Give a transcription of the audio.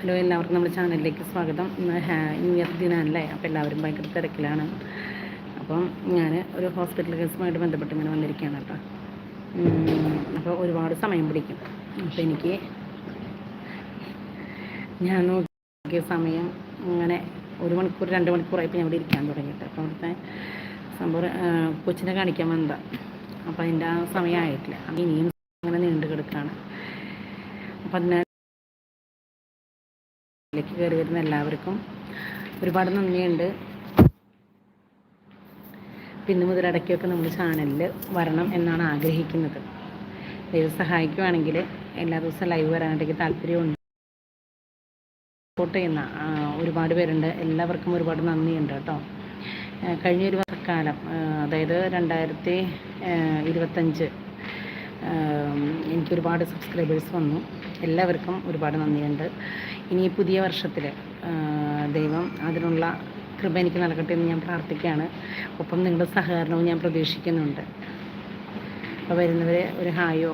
Hello, എല്ലാവർക്കും നമ്മുടെ ചാനലിലേക്ക് സ്വാഗതം. ഇന്ന് ന്യൂ ഇയർ ദിനമല്ലേ, അപ്പോൾ എല്ലാവരും ഭയങ്കര തിരക്കിലാണ്. അപ്പം ഞാൻ ഒരു ഹോസ്പിറ്റൽ കേസുമായിട്ട് ബന്ധപ്പെട്ട് ഇങ്ങനെ വന്നിരിക്കുകയാണ് കേട്ടോ. അപ്പോൾ ഒരുപാട് സമയം പിടിക്കും. അപ്പോൾ ഞാൻ നോക്കിയ സമയം ഇങ്ങനെ 1 മണിക്കൂർ 2 മണിക്കൂറായിട്ട് ഞാൻ ഇവിടെ ഇരിക്കാൻ തുടങ്ങിയിട്ട്. അപ്പോൾ അവിടുത്തെ സംഭവം കൊച്ചിനെ കാണിക്കാൻ വന്നതാണ്. അപ്പോൾ അതിൻ്റെ ആ സമയമായിട്ടില്ല. അപ്പോൾ ഇനിയും അങ്ങനെ നീണ്ടു കിടക്കുകയാണ്. അപ്പം അതിന് ിലേക്ക് കയറി വരുന്ന എല്ലാവർക്കും ഒരുപാട് നന്ദിയുണ്ട്. പിന്നെ മുതൽ ഇടയ്ക്കൊക്കെ നമ്മൾ ചാനലിൽ വരണം എന്നാണ് ആഗ്രഹിക്കുന്നത്. ദൈവം സഹായിക്കുവാണെങ്കിൽ എല്ലാ ദിവസവും ലൈവ് വരാനായിട്ട് താല്പര്യമുണ്ട്. സപ്പോർട്ട് ചെയ്യുന്ന ഒരുപാട് പേരുണ്ട്. എല്ലാവർക്കും ഒരുപാട് നന്ദിയുണ്ട് കേട്ടോ. കഴിഞ്ഞൊരു വർഷക്കാലം, അതായത് 2025 എനിക്കൊരുപാട് സബ്സ്ക്രൈബേഴ്സ് വന്നു. എല്ലാവർക്കും ഒരുപാട് നന്ദിയുണ്ട്. ഇനി പുതിയ വർഷത്തിൽ ദൈവം അതിനുള്ള കൃപ എനിക്ക് നൽകട്ടെ എന്ന് ഞാൻ പ്രാർത്ഥിക്കുകയാണ്. ഒപ്പം നിങ്ങളുടെ സഹകരണവും ഞാൻ പ്രതീക്ഷിക്കുന്നുണ്ട്. അപ്പോൾ വരുന്നവരെ ഒരു ഹായോ